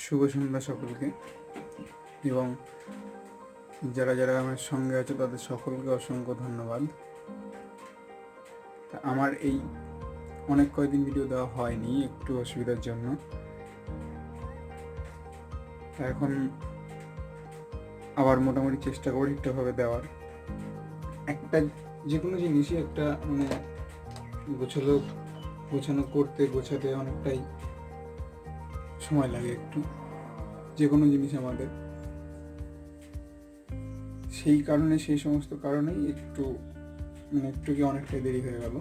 শুভ সন্ধ্যা সকলকে, এবং যারা যারা আমার সঙ্গে আছে তাদের সকলকে অসংখ্য ধন্যবাদ। আমার এই অনেক কয়েকদিন ভিডিও দেওয়া হয়নি একটু অসুবিধার জন্য। এখন আবার মোটামুটি চেষ্টা করি ঠিকঠাকভাবে দেওয়ার। একটা যে কোনো জিনিসই একটা গোছানো গোছাতে অনেকটাই সময় লাগে একটু, যে কোনো জিনিস আমাদের। সেই সমস্ত কারণেই একটু কি অনেকটাই দেরি হয়ে গেল।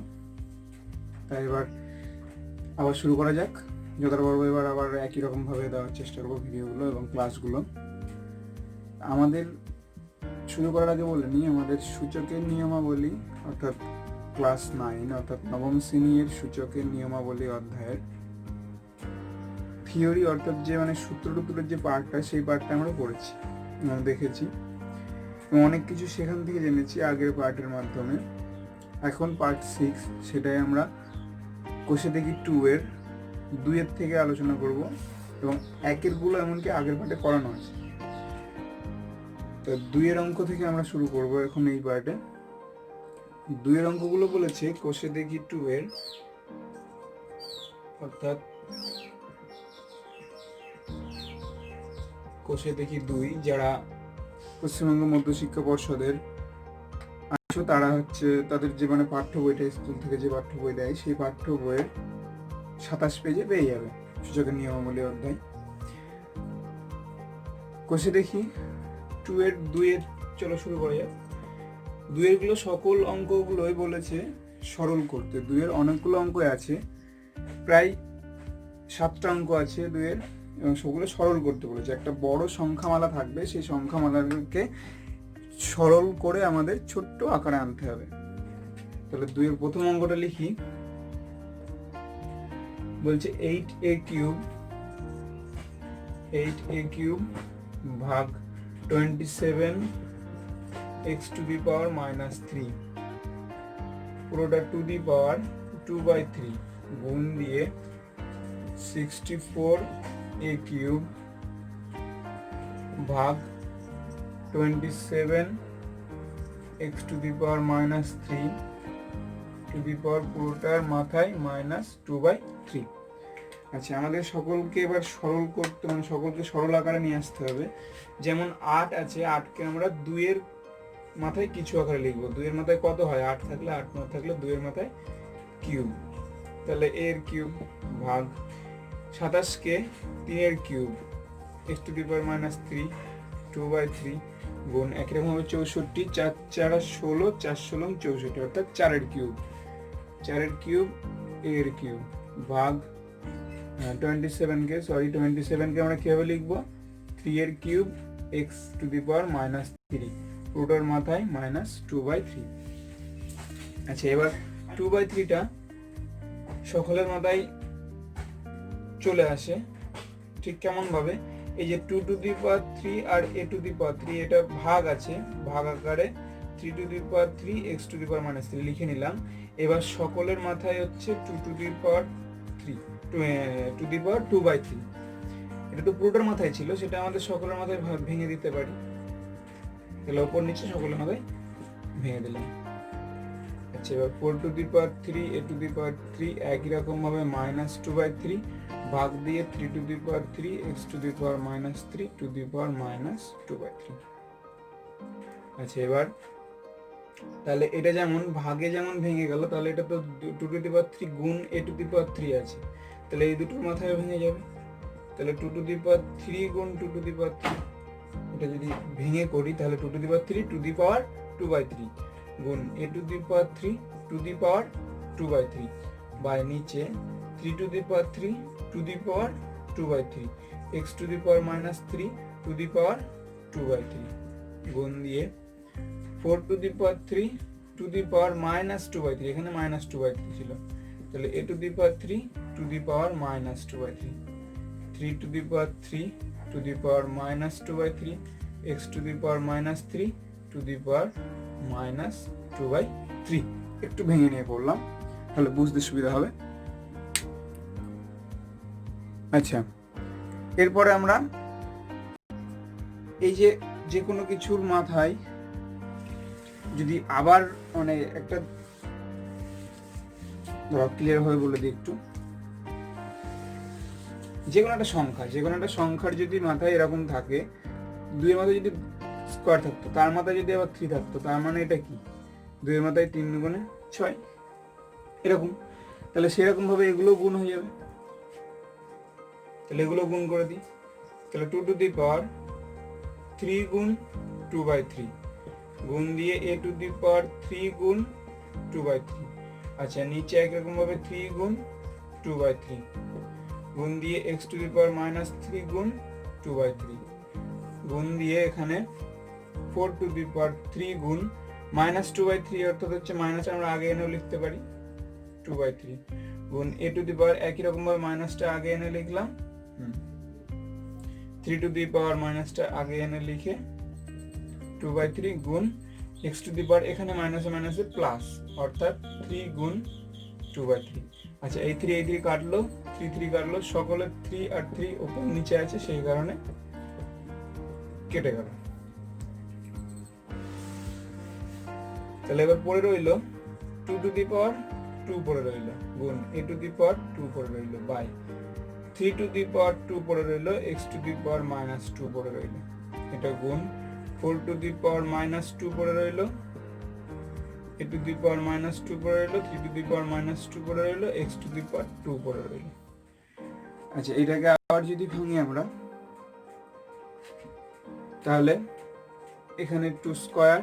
তাই এবার আবার শুরু করা যাক, যতটা পারবো এবার আবার একই রকমভাবে দেওয়ার চেষ্টা করবো ভিডিওগুলো এবং ক্লাসগুলো। আমাদের শুরু করার আগে বলে নিই, আমাদের সূচকের নিয়মাবলী অর্থাৎ ক্লাস 9 অর্থাৎ নবম শ্রেণীর সূচকের নিয়মাবলী অধ্যায়ের থিওরি অর্থাৎ যে সূত্র টুত্রের যে পার্টটা, সেই পার্টটা আমরা পড়েছি এবং দেখেছি এবং অনেক কিছু সেখান থেকে জেনেছি আগের পার্টের মাধ্যমে। এখন পার্ট 6, সেটাই আমরা কোষে দেখি 2 থেকে আলোচনা করব এবং 1 এমনকি আগের পার্টে করানো আছে। তো 2 অঙ্ক থেকে আমরা শুরু করব এখন এই পার্টে। 2 অঙ্কগুলো বলেছে কোষে দেখি 2 অর্থাৎ কোষে দেখি 2 যারা পশ্চিমবঙ্গ মধ্যশিক্ষা পর্ষদের আছো তারা তাদের যে পাঠ্য বইটা স্কুল থেকে যে পাঠ্য বই দেয়, সেই পাঠ্য বইয়ের 27 পেজে পেয়ে যাবে সূচকের নিয়মাবলী অধ্যায়। কোষে দেখি 2 চলো শুরু করা যাক। 2 সকল অঙ্কগুলোই বলেছে সরল করতে। 2 অনেকগুলো অঙ্ক আছে, প্রায় 7টা অঙ্ক আছে 2 এবং সেগুলো সরল করতে বলেছে। একটা বড় সংখ্যামালা থাকবে, সেই সংখ্যামালাকে সরল করে আমাদের ছোট্ট আকারে আনতে হবে। তাহলে 2 প্রথম অঙ্কটা লিখি। বলছে 8a কিউব ভাগ 27 x টু দি পাওয়ার -3 পুরোটা টু দি পাওয়ার 2/3 গুণ দিয়ে 64a কিউব ভাগ 27 x to the power -3 to the power পুরোটার মাথায় -2/3। আচ্ছা, আমাদের সকলকে এবার সরল করতে সকলকে সরল আকারে নিয়ে আসতে হবে। যেমন 8 আছে, 8কে আমরা 2 এর মাথায় কিছু আকারে লিখবো। 2 এর মাথায় কত হয়? 8 থাকলে 8 না থাকলে 2 এর মাথায় কিউব, তাহলে এর কিউব ভাগ 27কে 3 এর cube x to the power -3 2/3 গুণ একই রকম হবে 64 4 4 16 4 16 64 অর্থাৎ 4 এর কিউব এর কিউব ভাগ 27কে আমরা কিভাবে লিখবো? 3 এর cube x to the power -3 পুরোটার মাথায় -2/3। আচ্ছা, এবার 2/3টা সকলের মাথায় চলে আসে ঠিক কেমন ভাবে? এই যে 2 টু দি পাওয়ার 3 আর a টু দি পাওয়ার 3 এটা ভাগ আছে, ভাগ আকারে 3 to the power 3 x to the power -3 লিখে নিলাম। এবার সকলের মাথায় হচ্ছে 2 to the power 3 to the power 2/3। এটা তো পুরোটার মাথায় ছিল, সেটা আমাদের সকলের মাথায় ভেঙে দিতে পারি। তাহলে উপর নিচে সকলের মাথায় ভেঙে দিলাম। আচ্ছা, এবার 4 to the power 3 a to the power 3 একই রকম ভাবে -2/3 ভাগ দিয়ে 3 to the power 3 x to the power -3 to the power -2/3। আচ্ছা, এবার তাহলে এটা যেমন ভাগে যেমন ভেঙে গেল, তাহলে এটা তো 2 টু দি পাওয়ার 3 গুণ a টু দি পাওয়ার 3 আছে, তাহলে এই দুটোর মাথায় ভেঙে যাবে। তাহলে 2 টু দি পাওয়ার 3 গুণ 2 টু দি পাওয়ার 3, এটা যদি ভেঙে করি তাহলে 2 to the power 3 to the power 2/3 গুণ a to the power 3 to the power 2/3 by নিচে 3 to the power 3 to the power 2/3 x to the power -3 to the power 2/3 গুণ দিয়ে 4 to the power 3 to the power -2/3, এখানে -2/3 ছিল, তাহলে a to the power 3 to the power -2/3 3 to the power 3 to the power -2/3 x to the power -3 to the power -2/3। একটু ভেঙে নিয়ে পড়লাম, তাহলে বুঝতে সুবিধা হবে। আচ্ছা, এরপরে আমরা এই যে কোনো কিছুর মাথায় যদি আবার মানে একটা ক্লিয়ার ভাবে বলে দিই একটু, যে কোনো একটা সংখ্যার যদি মাথায় এরকম থাকে, 2 এর মাথায় যদি স্কোয়ার থাকতো, তার মাথায় যদি আবার 3 থাকতো, তার মানে এটা কি 2 এর মাথায় 3 গুণে 6 এরকম। তাহলে সেরকম ভাবে এগুলো গুণ হয়ে যাবে। তাহলে এগুলো গুণ করে দিই। তাহলে 2 টু দি পাওয়ার 3 গুণ 2/3 গুণ দিয়ে a টু দি পাওয়ার 3 গুণ 2/3। আচ্ছা, নিচে একরকম ভাবে 3 গুণ 2/3 গুণ দিয়ে x টু দি পাওয়ার -3 গুণ 2/3 গুণ দিয়ে এখানে 4 টু দি পাওয়ার 3 গুণ -2/3 অর্থাৎ হচ্ছে মাইনাস আমরা আগে এনেও লিখতে পারি 2/3 গুণ a টু দি পাওয়ার একই রকম ভাবে মাইনাসটা আগে এনে লিখলাম 3 টু দি পাওয়ার মাইনাসটা আগে এনে লিখে 2/3 গুণ x টু দি পাওয়ার এখানে মাইনাসে মাইনাসে প্লাস অর্থাৎ 3 গুণ 2/3। আচ্ছা, এই 3 কাটলো, 3 কাটলো, সকলে 3 আর 3 উপর নিচে আছে, সেই কারণে কেটে গেল। তাহলে এবার পড়ে রইলো 2 টু দি পাওয়ার 2 পড়ে রইলো গুণ a টু দি পাওয়ার 2 পড়ে রইলো বাই 3 টু দি পাওয়ার 2 পড়ে রইলো x টু দি পাওয়ার -2 পড়ে রইলো, এটা গুণ 4 টু দি পাওয়ার -2 পড়ে রইলো, a টু দি পাওয়ার -2 পড়ে রইলো, 3 টু দি পাওয়ার -2 পড়ে রইলো, x টু দি পাওয়ার 2 পড়ে রইলো। আচ্ছা, এটাকে আবার যদি ভাঙি আমরা, তাহলে এখানে 2 স্কয়ার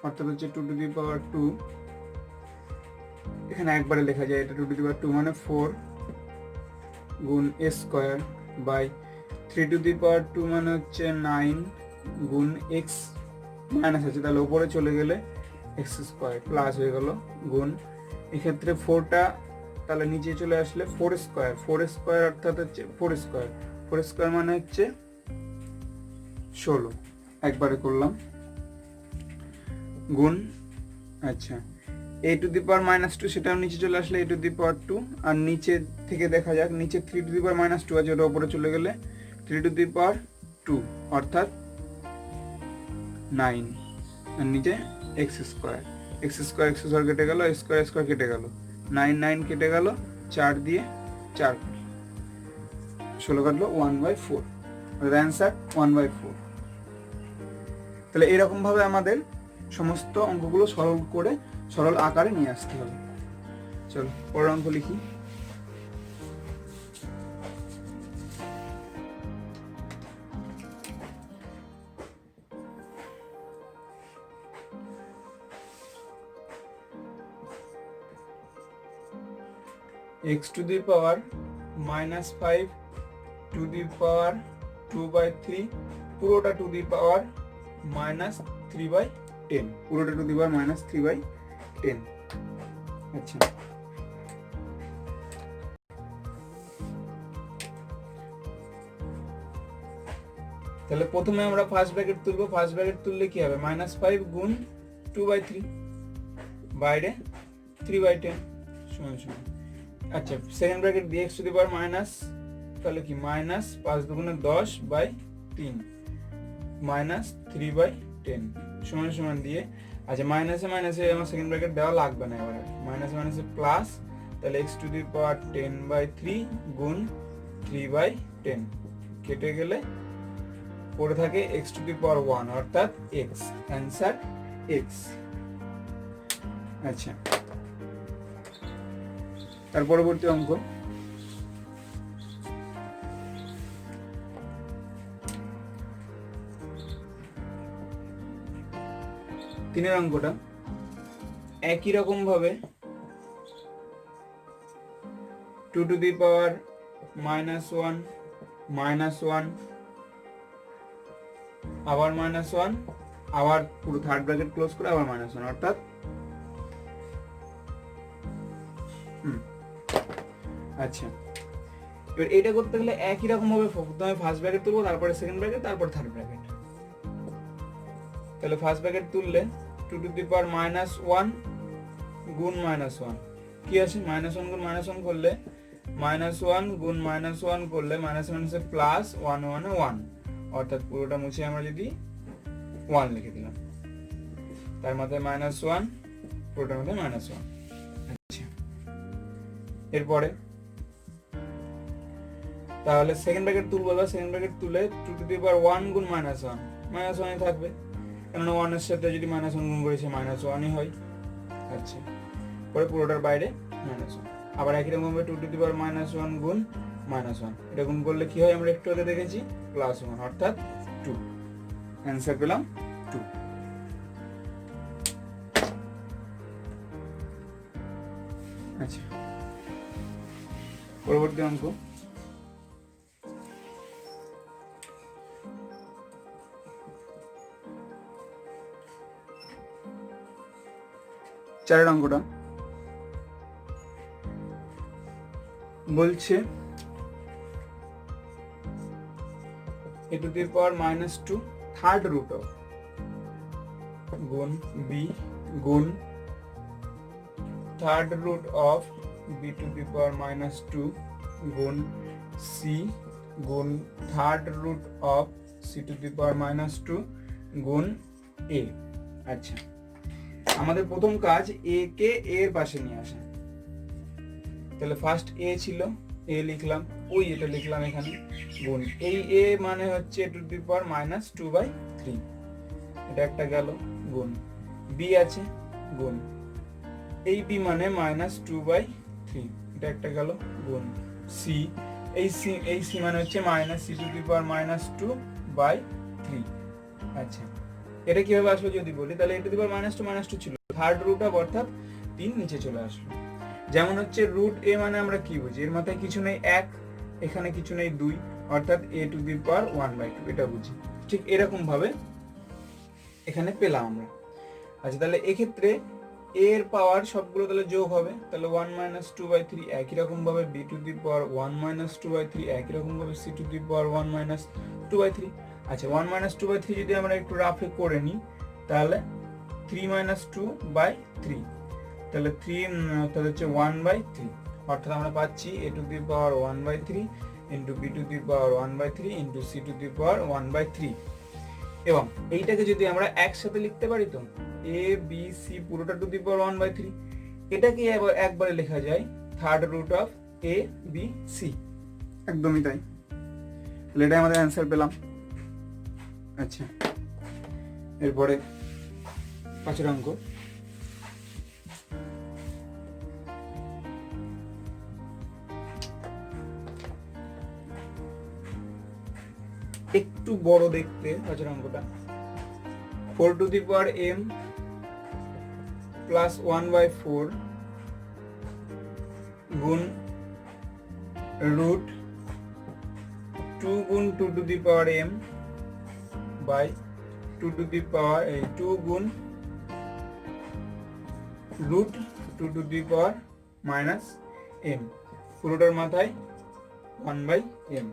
অর্থাৎ হচ্ছে 2 টু দি পাওয়ার 2, এখানে একবারে লেখা যায় এটা 2 টু দি পাওয়ার 2 মানে 4 গুণ a square by 3 to the power 2 মানে হচ্ছে 9 গুণ x মাইনাস আছে, তাহলে উপরে চলে গেলে x স্কয়ার প্লাস হয়ে গেল গুণ এক্ষেত্রে 4টা তাহলে নিচে চলে আসলে 4 স্কয়ার অর্থাৎ হচ্ছে 4 স্কয়ার মানে হচ্ছে 16 একবারে করলাম গুণ। আচ্ছা, a টু দি পাওয়ার -2 সেটাও নিচে চলে আসলে a টু দি পাওয়ার 2, আর নিচে থেকে দেখা যাক নিচে 3 টু দি পাওয়ার -2 আছে, ওটা উপরে চলে গেলে 3 টু দি পাওয়ার 2 অর্থাৎ 9, আর নিচে x স্কয়ার কেটে গেল, স্কয়ার কেটে গেল, 9 কেটে গেল, 4 দিয়ে 4 16 কাটলো 1/4, অ্যান্সার 1/4। তাহলে এরকম ভাবে আমাদের সমস্ত অঙ্কগুলো সরল আকারে নিয়ে আসতে হবে। চলো পরের অঙ্ক লিখি। x to the power -5 to the power 2/3 পুরোটা টু দি পাওয়ার -3/10, পুরোটা টু দি পাওয়ার -3/10। আচ্ছা, তাহলে প্রথমে আমরা ফার্স্ট ব্র্যাকেট তুলবো। ফার্স্ট ব্র্যাকেট তুললে কি হবে? -5 গুণ 2/3 বাইরে 3/10 সমান সমান। আচ্ছা, সেকেন্ড ব্র্যাকেট দিয়ে x to the power minus, তাহলে কি -5 দুগুণে 10/3 -3/10 সমান সমান দিয়ে, আচ্ছা মাইনাসে মাইনাসে আমার সেকেন্ড ব্র্যাকেট দেওয়া লাগবে না, এবার মাইনাসে মাইনাসে প্লাস, তাহলে x টু দি পাওয়ার 10/3 গুণ 3/10 কেটে গেলে পড়ে থাকে x টু দি পাওয়ার 1 অর্থাৎ x, অ্যান্সার x। আচ্ছা, তার পরবর্তী অঙ্ক তিনের অঙ্কটা একই রকম ভাবে 2 টু দি পাওয়ার -1 আবার -1 আবার পুরো থার্ড ব্র্যাকেট ক্লোজ করে আবার -1 অর্থাৎ আচ্ছা, এবার এটা করতে গেলে একই রকম ভাবে প্রথমে ফার্স্ট ব্র্যাকেট তুলবো, তারপরে সেকেন্ড ব্র্যাকেট, তারপর থার্ড ব্র্যাকেট। তাহলে ফার্স্ট ব্র্যাকেট তুললে 2 টু দি পাওয়ার -1 গুণ -1 কি আছে? -1 গুণ -1 করলে -1 গুণ -1 করলে মাইনাস মাইনাসে প্লাস 1 1 1, অর্থাৎ পুরোটা মুছে আমরা যদি 1 লিখে দিলাম, তার মাথায় -1, পুরোটার মধ্যে -1। আচ্ছা, এরপরে তাহলে সেকেন্ড ব্র্যাকেট তুলবো, সেকেন্ড ব্র্যাকেট তুলে 2 টু দি পাওয়ার 1 গুণ -1, -1ই থাকবে, কেননা 1 এর সাথে যদি -1 গুণ করেছে -1ই হয়। আচ্ছা, পরে পুরোটার বাইরে -1, আবার একই রকম ভাবে 2 টু দি পাওয়ার -1 গুণ -1, এটা গুণ করলে কি হয় আমরা একটু আগে দেখেছি, +1, অর্থাৎ 2। অ্যান্সার পেলাম 2। আচ্ছা, পরবর্তী অঙ্ক। চারের অঙ্কটা বলছে a to the power -2 third root of গুণ b গুণ third root of b to the power -2 গুণ c গুণ third root of c to the power -2 গুণ a। আচ্ছা, আমাদের প্রথম কাজ a কে a এর পাশে নিয়ে আসা। তাহলে ফার্স্ট a ছিল, a লিখলাম, ওই এটা লিখলাম এখানে, গুণ এই a মানে হচ্ছে টু দি পাওয়ার -2/3, এটা একটা গেল, গুণ b আছে, গুণ এই b মানে -2/3, এটা একটা গেল, গুণ c, এই c মানে হচ্ছে -c টু দি পাওয়ার -2/3। আচ্ছা, এটা কিভাবে আসলো যদি বলি, তাহলে a টু দি পাওয়ার -2 ছিল, থার্ড রুট অফ অর্থাৎ 3 নিচে চলে আসলো। যেমন হচ্ছে রুট a মানে আমরা কি বুঝি, এর মাথায় কিছু নেই 1, এখানে কিছু নেই 2, অর্থাৎ a টু দি পাওয়ার 1/2, এটা বুঝি। ঠিক এরকম ভাবে এখানে পেলাম আমরা। আচ্ছা, তাহলে এক্ষেত্রে a এর পাওয়ার সবগুলো তাহলে যোগ হবে, তাহলে 1 - 2/3, একই রকম ভাবে b টু দি পাওয়ার 1 - 2/3, একই রকম ভাবে c টু দি পাওয়ার 1 - 2/3। আচ্ছা, 1 - 2/3 যদি আমরা একটু রাফে করে নিই, তাহলে 3 - 2/3, তাহলে 3 তাহলে হচ্ছে 1/3, অর্থাৎ আমরা পাচ্ছি a to the power 1/3 into b to the power 1/3 into c to the power 1/3। এবং এইটাকে যদি আমরা একসাথে লিখতে পারি, তো a b c পুরোটা টু দি পাওয়ার 1/3, এটাকে একবারে লেখা যায় third root of a b c, একদমই তাই। তাহলে এটাই আমাদের অ্যান্সার পেলাম। আচ্ছা, এরপরে 5 অঙ্ক। একটু বড় দেখতে 5 অঙ্কটা, 4 to the power m plus 1/4 গুণ রুট 2 গুণ 2 to the power m by 2 to the power 2 গুণ root 2 to the power -m, পুরোটার মাথায় 1/m।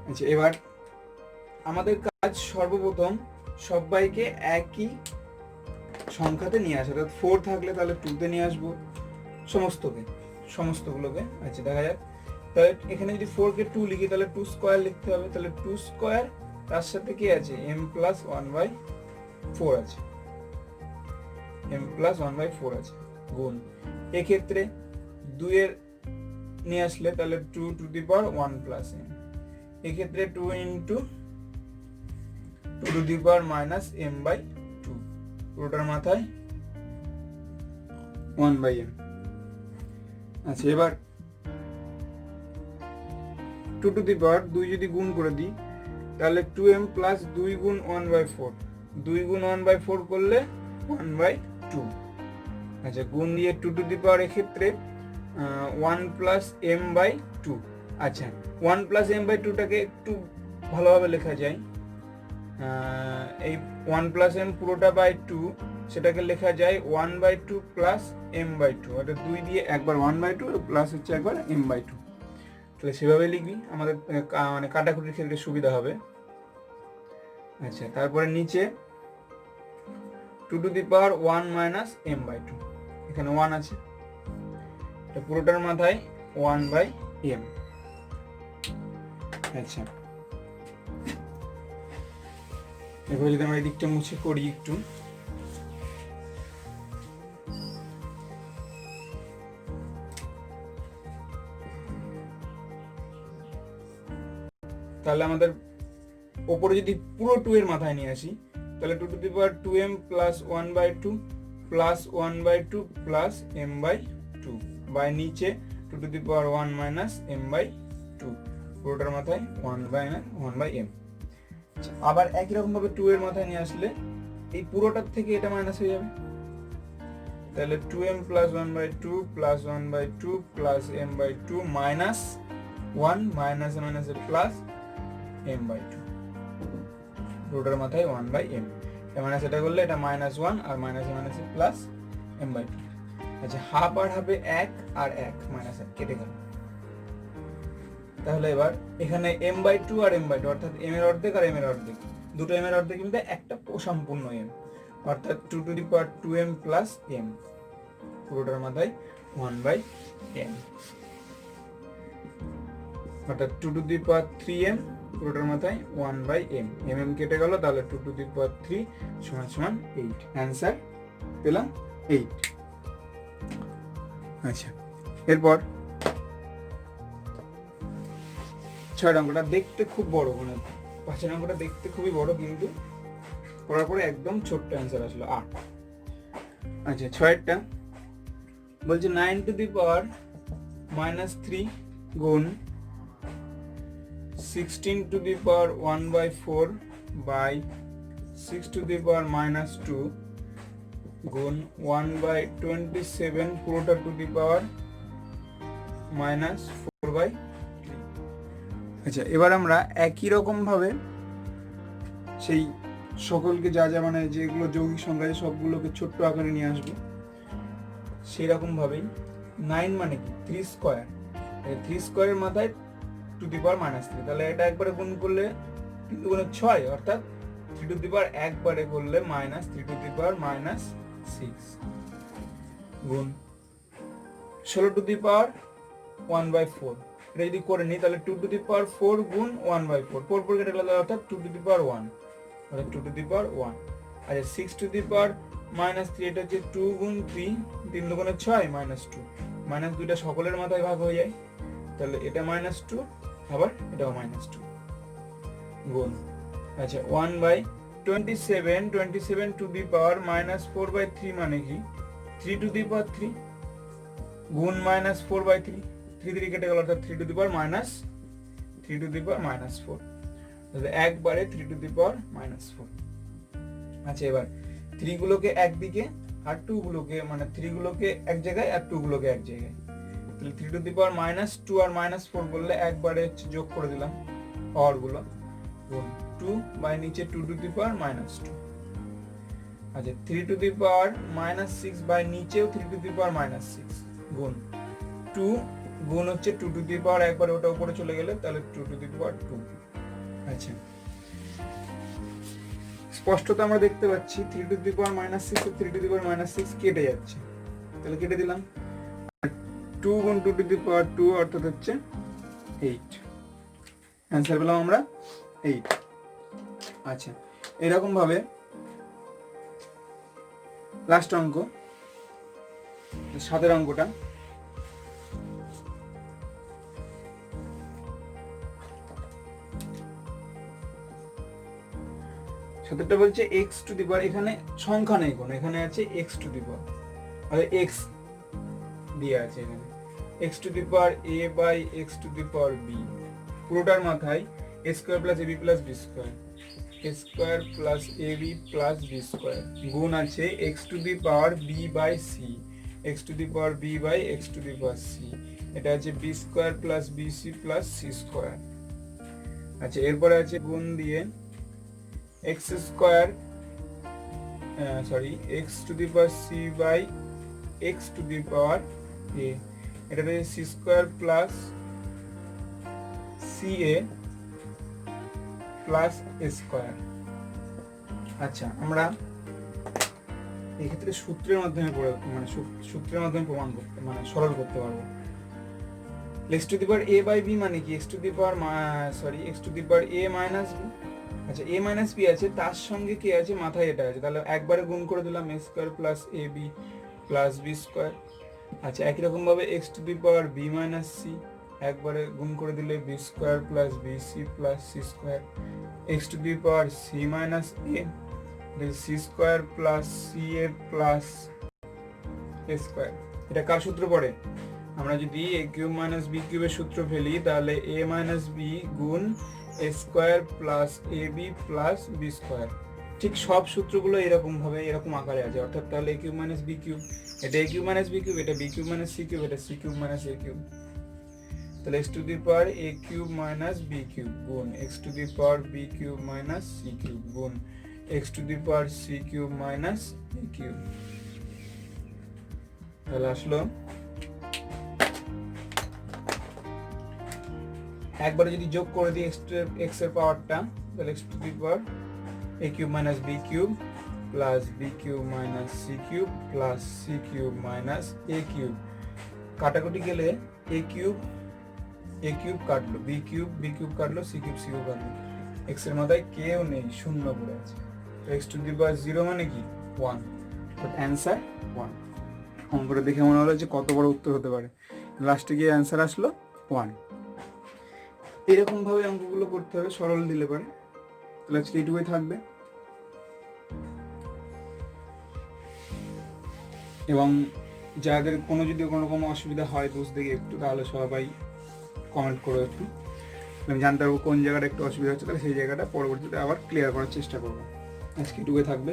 আচ্ছা, এবার আমাদের কাজ সর্বপ্রথম সবাইকে একই সংখ্যাতে নিয়ে আসা, অর্থাৎ 4 থাকলে তাহলে 2 তে নিয়ে আসবো সমস্তগুলোকে। আচ্ছা, দেখা যাক, তাহলে এখানে যদি 4 কে 2 লিখি, তাহলে 2 স্কয়ার লিখতে হবে, তাহলে 2 স্কয়ার তার সাথে কি আছে m প্লাস 1/4 আছে, m প্লাস 1/4 আছে, গুণ এক্ষেত্রে 2 এর নিয়ে আসলে তাহলে 2 to the power 1 plus m, এক্ষেত্রে 2 into 2 to the power -m/2, পুরোটার মাথায় 1/m। আচ্ছা, এবার 2 টু দি পাওয়ার 2 যদি গুণ করে দিই, তাহলে 2m প্লাস 2 গুণ 1/4, 2 গুণ 1/4 করলে 1/2। আচ্ছা, গুণ দিয়ে 2 টু দি পাওয়ার এক্ষেত্রে 1 প্লাস m/2। আচ্ছা, 1 প্লাস m/2টাকে একটু ভালোভাবে লেখা যায়, এই 1 প্লাস m পুরোটা বাই 2, সেটাকে লেখা যায় 1/2 প্লাস m/2, অর্থাৎ 2 দিয়ে একবার 1/2 প্লাস হচ্ছে একবার m/2। তাহলে সেভাবে লিখবি, আমাদের মানে কাটাকুটির ক্ষেত্রে সুবিধা হবে। আচ্ছা, তারপরে নিচে 2 টু দি পাওয়ার 1 - m/2, এখানে 1 আছে, পুরোটার মাথায় 1/m। আচ্ছা, এবার যদি আমরা এই দিকটা মুছে করি একটু, তাহলে আমাদের ওপরে যদি পুরো 2 এর মাথায় নিয়ে আসি, তাহলে 2 to the power 2m plus 1/2 plus 1/2 plus m/2 by নিচে 2 to the power 1 minus m/2, পুরোটার মাথায় 1/m। আবার একই রকম ভাবে 2 এর মাথায় নিয়ে আসলে এই পুরোটার থেকে এটা মাইনাস হয়ে যাবে, তাহলে 2m plus 1/2 plus 1/2 plus m/2 minus 1 minus minus plus m/2, পুরোটার মাথায় 1/m। মানে সেটা করলে এটা -1 আর মাইনাস মাইনাস প্লাস m/2। আচ্ছা, হাফ আর হাফে 1 আর 1 মাইনাস 1 কেটে গেল। তাহলে এবার এখানে m/2 আর m/2 অর্থাৎ m এর অর্ধেক আর m এর অর্ধেক, দুটো m এর অর্ধেক কিন্তু একটা সম্পূর্ণ m, অর্থাৎ 2 to the power 2m plus m, পুরোটার মাথায় 1/m, অর্থাৎ 2 টু দি পাওয়ার 3m, পুরোটার মাথায় 1/m। mm কেটে গেল, তাহলে 2 টু দি পাওয়ার 3 সমান সমান 8। অ্যান্সার পেলাম 8। আচ্ছা, এরপর 6 অঙ্কটা দেখতে খুব বড়, মানে 5 অঙ্কটা দেখতে খুবই বড়, কিন্তু করার পরে একদম ছোট্ট অ্যান্সার আসলো 8। আচ্ছা, 6টা বলছে 9 টু দি পাওয়ার -3 গুণ 16 to the power 1/4 by 6 to the power -2 গুণ 1/27 পুরোটা টু দি পাওয়ার -4/3। আচ্ছা, এবার আমরা একই রকম ভাবে সেই সকলকে যা যা মানে যেগুলো যৌগিক সংখ্যা আছে সবগুলোকে ছোট্ট আকারে নিয়ে আসবো। সেই রকম ভাবেই 9 মানে কি 3 স্কয়ার, 3 স্কয়ারের মাথায় টু দি পাওয়ার -3, তাহলে এটা একবারে গুণ করলে 3 গুণে 6, অর্থাৎ 3 টু দি পাওয়ার একবারে করলে -3 টু দি পাওয়ার -6 গুণ 16 টু দি পাওয়ার 1/4। এটা যদি করে নিই তাহলে 2 টু দি পাওয়ার 4 গুণ 1/4, 4 4 কেটে গেলে অর্থাৎ 2 টু দি পাওয়ার 1, অর্থাৎ 2 টু দি পাওয়ার 1। আচ্ছা, 6 টু দি পাওয়ার -3, এটা হচ্ছে 2 গুণ 3, 3 দুগুণে 6 -2, -2টা সকলের মাথায় ভাগ হয়ে যায়, তাহলে এটা -2 আবার এটাও -2 গুণ। আচ্ছা, 1/27, 27 টু দি পাওয়ার -4/3 মানে কি 3 টু দি পাওয়ার 3 গুণ -4/3, 3 3 কেটে গেল, অর্থাৎ 3 to the power -3 to the পাওয়ার -4, তাহলে একবারে 3 টু দি পাওয়ার -4। আচ্ছা, এবার 3 গুলোকে একদিকে আর 2 গুলোকে মানে 3 গুলোকে এক জায়গায় আর 2 গুলোকে এক জায়গায়, 3 টু দি পাওয়ার -2 আর -4 করলে একবারে যোগ করে দিলাম পাওয়ার গুলো, গুণ 2 বাই নিচে 2 টু দি পাওয়ার -2। আচ্ছা, 3 টু দি পাওয়ার -6 বাই নিচেও 3 টু দি পাওয়ার -6 গুণ 2 গুণ হচ্ছে 2 টু দি পাওয়ার একবারে ওটা উপরে চলে গেলে, তাহলে 2 টু দি পাওয়ার 2। আচ্ছা, স্পষ্টত আমরা দেখতে পাচ্ছি 3 to the power -6 R 3 to the পাওয়ার -6 কেটে যাচ্ছে, তাহলে কেটে দিলাম। 2 গুণ 2 টু দি পাওয়ার 2 অর্থাৎ হচ্ছে 8। অ্যান্সার পেলাম আমরা 8। আচ্ছা, এরকম ভাবে লাস্ট অঙ্ক 7 অঙ্কটা, সাতেরটা বলছে x টু দি পাওয়ার, এখানে সংখ্যা নেই কোনো, এখানে আছে x টু দি পাওয়ার, আর x দিয়ে আছে এখানে x to the power a by x to the power b, পুরোটার মাথায় a square plus ab plus b square, a square plus ab plus b square গুণ আছে x to the power b by c, x to the power b by x to the power c, এটা আছে b square plus bc plus c square. আচ্ছা, এরপরে আছে গুণ দিয়ে x square x to the power c by x to the power a, এটা হচ্ছে c square plus ca plus a square. আচ্ছা, আমরা এক্ষেত্রে সূত্রের মাধ্যমে মানে সূত্রের মাধ্যমে প্রমাণ করতে মানে সরল করতে পারবো। x to the power a by b মানে কি x to the power x to the power a minus b। আচ্ছা a মাইনাস b আছে, তার সঙ্গে কি আছে, মাথায় এটা আছে, তাহলে একবারে গুণ করে দিলাম a square plus ab plus b square. আচ্ছা একই রকম ভাবে x to the power b minus c, একবারে গুণ করে দিলে b square plus bc plus c square. x to the power c minus a, c square plus ca plus a square. এটা কার সূত্র পড়ে? আমরা যদি a কিউব মাইনাস b কিউবের সূত্র ফেলি তাহলে a মাইনাস b গুণ a square plus ab plus b square. ঠিক সব সূত্রগুলো এরকম ভাবে এরকম আকারে আছে, অর্থাৎ তাহলে a cube minus b cube, এটা a cube minus b cube, এটা b cube minus c cube, এটা c cube minus a cube. তাহলে x to the power a cube minus b cube গুণ x to the power b cube minus c cube গুণ x to the power c cube minus a cube. তাহলে আসলো একবারে যদি যোগ করে দিই x এর পাওয়ারটা, তাহলে x to the power a cube minus b cube plus b cube minus c cube plus c cube minus a cube. কাটাকুটি গেলে a কিউব কাটলো, b কিউব কাটলো, c কিউব কাটলো। x এর মাথায় কেউ নেই, শূন্য পড়ে আছে। x টু দি পাওয়ার 0 মানে কি 1, বাট অ্যান্সার 1। অঙ্কটা দেখে মনে হলো যে কত বড় উত্তর হতে পারে, লাস্টে গিয়ে অ্যান্সার আসলো 1। এরকম ভাবে অঙ্কগুলো করতে হবে, সরল দিলে পারে। তাহলে আজকে এইটুকুই থাকবে, এবং যাদের যদি কোনো রকম অসুবিধা হয় দোষ দেখে একটু, তাহলে সবাই কমেন্ট করো একটু, আমি জানতে পারবো কোন জায়গাটা একটু অসুবিধা হচ্ছে, তাহলে সেই জায়গাটা পরবর্তীতে আবার ক্লিয়ার করার চেষ্টা করবো। আজকে এইটুকুই থাকবে।